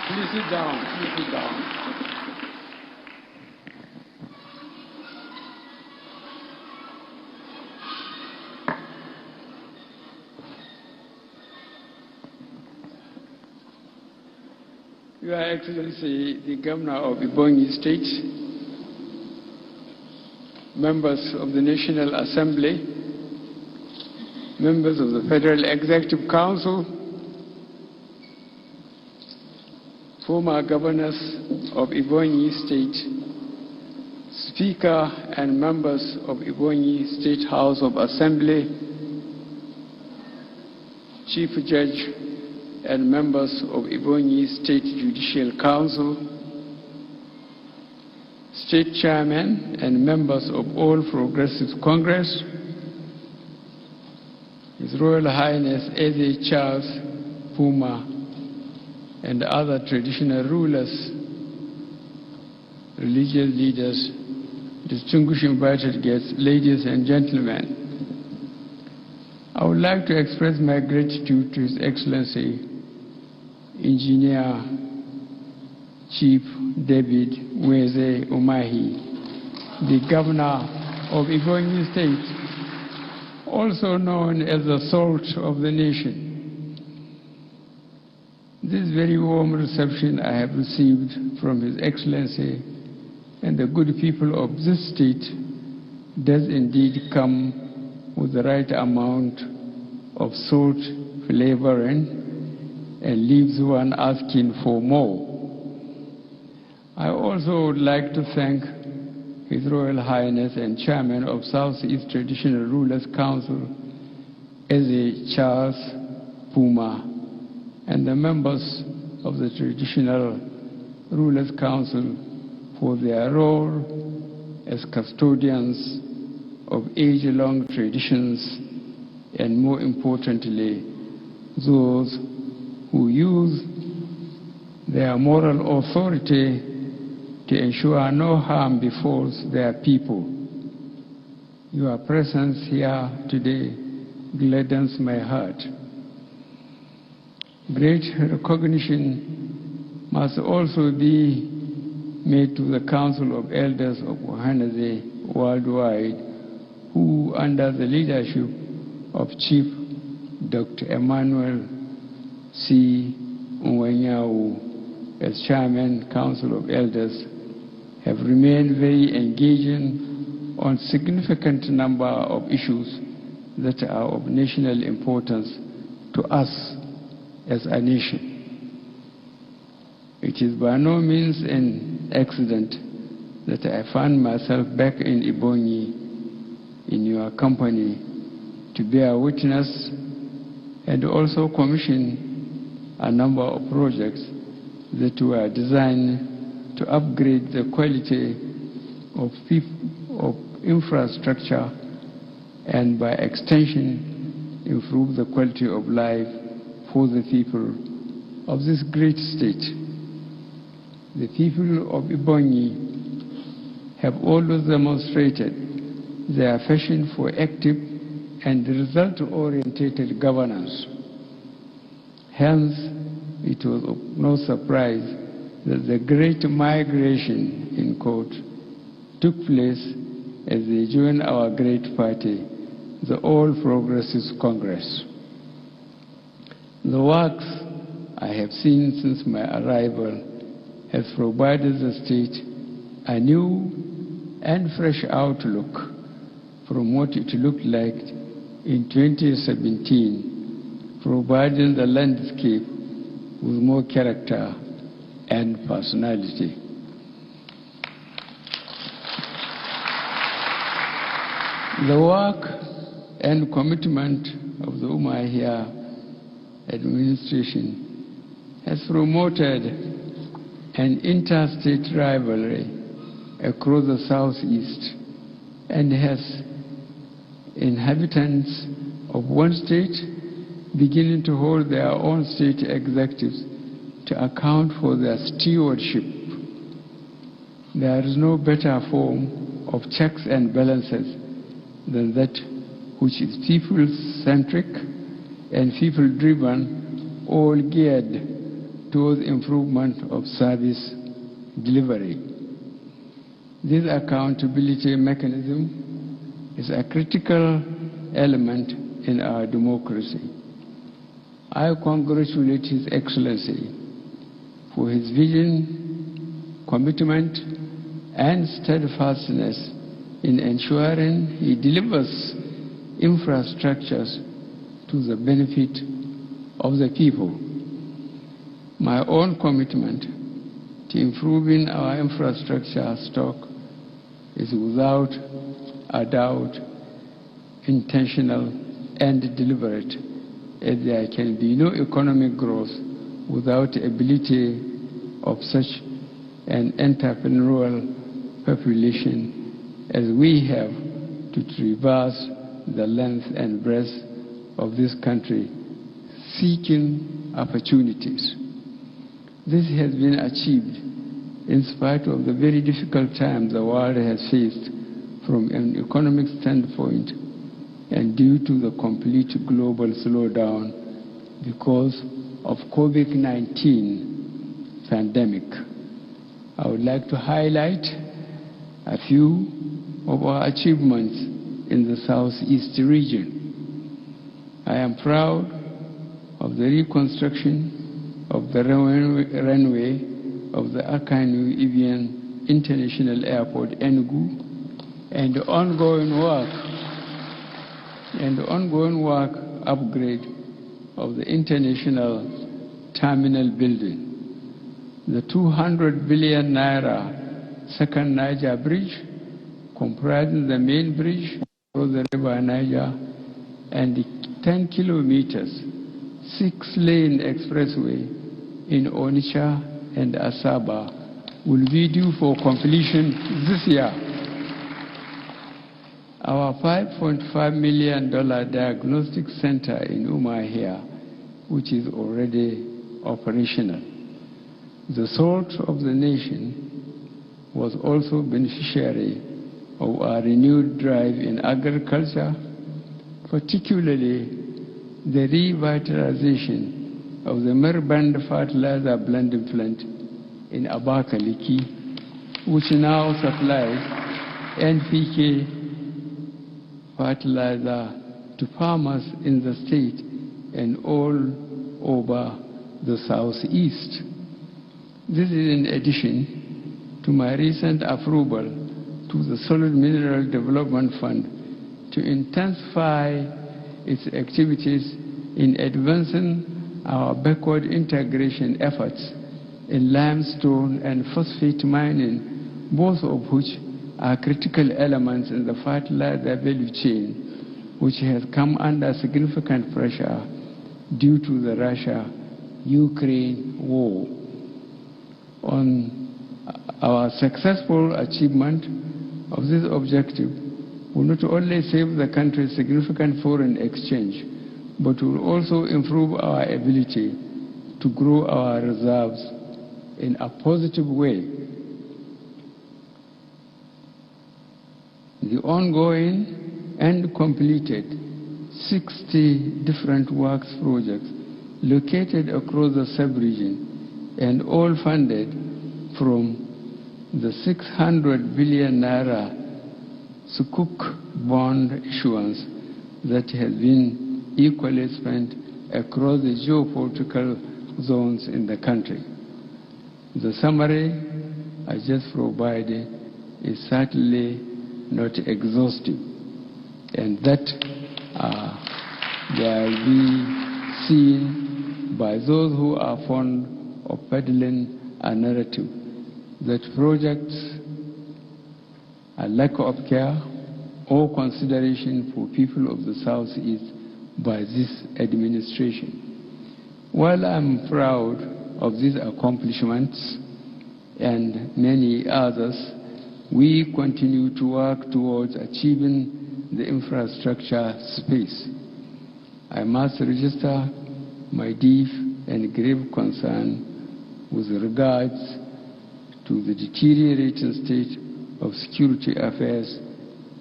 Please sit down. Please sit down. Your Excellency, the Governor of Ebonyi State, members of the National Assembly, members of the Federal Executive Council, former governors of Ebonyi State, Speaker and members of Ebonyi State House of Assembly, Chief Judge and members of Ebonyi State Judicial Council, State Chairman and members of All Progressive Congress, His Royal Highness Eze Charles Puma, and other traditional rulers, religious leaders, distinguished invited guests, ladies and gentlemen. I would like to express my gratitude to His Excellency, Engineer Chief David Weze Umahi, the Governor of Ebonyi State, also known as the Salt of the Nation. This very warm reception I have received from His Excellency and the good people of this state does indeed come with the right amount of salt flavoring and leaves one asking for more. I also would like to thank His Royal Highness and Chairman of Southeast Traditional Rulers Council, Eze Charles Puma, and the members of the Traditional Rulers Council for their role as custodians of age-long traditions, and more importantly, those who use their moral authority to ensure no harm befalls their people. Your presence here today gladdens my heart. Great recognition must also be made to the Council of Elders of Ohanaze worldwide, who, under the leadership of Chief Dr. Emmanuel C. Nwanyawu as Chairman, Council of Elders, have remained very engaging on significant number of issues that are of national importance to us as a nation. It is by no means an accident that I find myself back in Ebonyi in your company to bear witness and also commission a number of projects that were designed to upgrade the quality of infrastructure and by extension improve the quality of life for the people of this great state. The people of Ebonyi have always demonstrated their passion for active and result-oriented governance. Hence, it was of no surprise that the great migration, in quote, took place as they joined our great party, the All Progressive Congress. The works I have seen since my arrival has provided the state a new and fresh outlook from what it looked like in 2017, providing the landscape with more character and personality. The work and commitment of the Umahiya administration has promoted an interstate rivalry across the southeast and has inhabitants of one state beginning to hold their own state executives to account for their stewardship. There is no better form of checks and balances than that which is people-centric and people-driven, all geared towards improvement of service delivery. This accountability mechanism is a critical element in our democracy. I congratulate His Excellency for his vision, commitment, and steadfastness in ensuring he delivers infrastructures to the benefit of the people. My own commitment to improving our infrastructure stock is without a doubt intentional and deliberate, as there can be no economic growth without the ability of such an entrepreneurial population as we have to traverse the length and breadth of this country seeking opportunities. This has been achieved in spite of the very difficult times the world has faced from an economic standpoint and due to the complete global slowdown because of COVID-19 pandemic. I would like to highlight a few of our achievements in the Southeast region. I am proud of the reconstruction of the runway of the Kanu International Airport, Enugu, and the ongoing work upgrade of the international terminal building. The 200 billion naira second Niger bridge, comprising the main bridge across the river Niger and the 10 kilometers, 6-lane expressway in Onitsha and Asaba will be due for completion this year. Our $5.5 million diagnostic center in Umuahia, which is already operational. The salt of the nation was also beneficiary of our renewed drive in agriculture, particularly the revitalization of the Merband fertilizer blending plant in Abakaliki, which now supplies NPK fertilizer to farmers in the state and all over the southeast. This is in addition to my recent approval to the Solid Mineral Development Fund to intensify its activities in advancing our backward integration efforts in limestone and phosphate mining, both of which are critical elements in the fertilizer value chain, which has come under significant pressure due to the Russia-Ukraine war. On our successful achievement of this objective will not only save the country significant foreign exchange, but will also improve our ability to grow our reserves in a positive way. The ongoing and completed 60 different works projects located across the sub-region and all funded from the 600 billion naira Sukuk bond issuance that has been equally spent across the geopolitical zones in the country. The summary I just provided is certainly not exhaustive, and that there will be seen by those who are fond of peddling a narrative that projects a lack of care or consideration for people of the Southeast by this administration. While I'm proud of these accomplishments and many others, we continue to work towards achieving the infrastructure space. I must register my deep and grave concern with regards to the deteriorating state of security affairs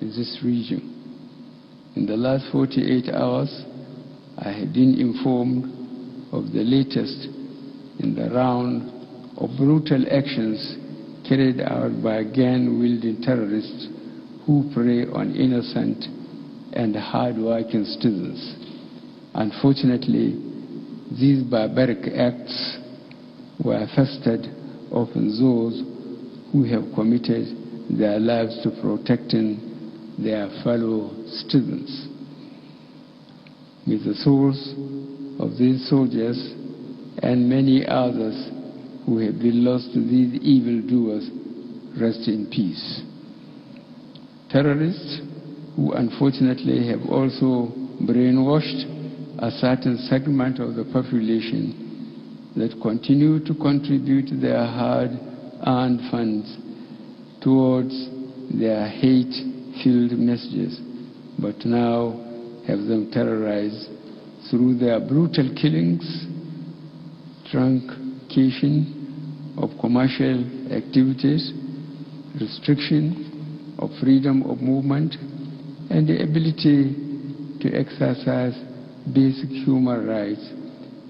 in this region. In the last 48 hours, I have been informed of the latest in the round of brutal actions carried out by gang-wielding terrorists who prey on innocent and hard-working citizens. Unfortunately, these barbaric acts were fostered upon those who have committed their lives to protecting their fellow citizens. May the souls of these soldiers and many others who have been lost to these evildoers rest in peace. Terrorists who unfortunately have also brainwashed a certain segment of the population that continue to contribute their hard-earned funds towards their hate-filled messages, but now have them terrorized through their brutal killings, truncation of commercial activities, restriction of freedom of movement, and the ability to exercise basic human rights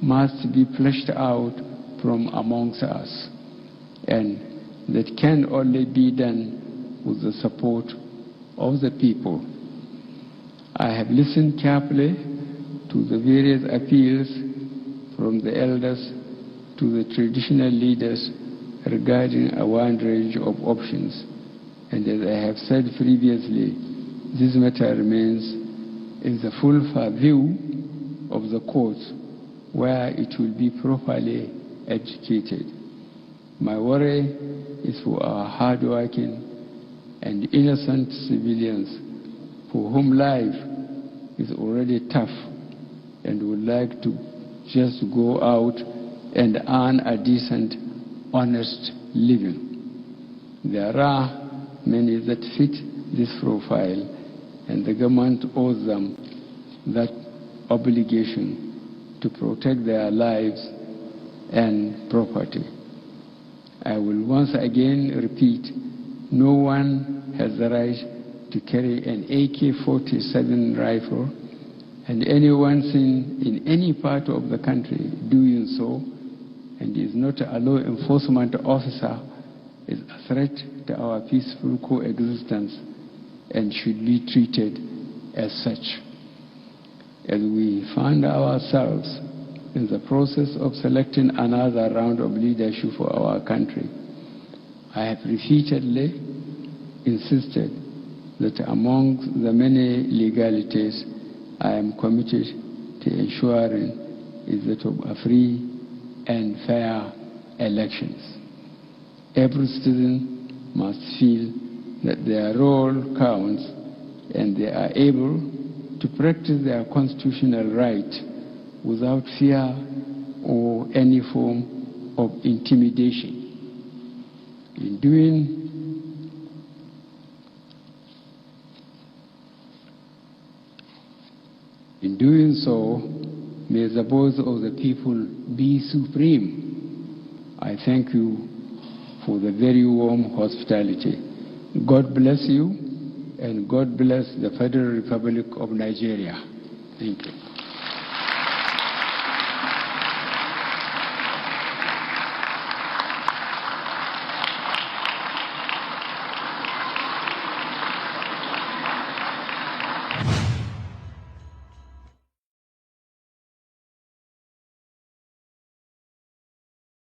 must be fleshed out from amongst us, and that can only be done with the support of the people. I have listened carefully to the various appeals from the elders to the traditional leaders regarding a wide range of options, and as I have said previously, this matter remains in the full purview of the courts, where it will be properly educated. My worry is for our hard-working and innocent civilians for whom life is already tough and would like to just go out and earn a decent, honest living. There are many that fit this profile, and the government owes them that obligation to protect their lives and property. I will once again repeat, no one has the right to carry an AK-47 rifle, and anyone seen in any part of the country doing so and is not a law enforcement officer is a threat to our peaceful coexistence and should be treated as such. As we find ourselves in the process of selecting another round of leadership for our country, I have repeatedly insisted that among the many legalities I am committed to ensuring is that of a free and fair elections. Every citizen must feel that their role counts and they are able to practice their constitutional right without fear or any form of intimidation. In doing so, may the voice of the people be supreme. I thank you for the very warm hospitality. God bless you, and God bless the Federal Republic of Nigeria. Thank you.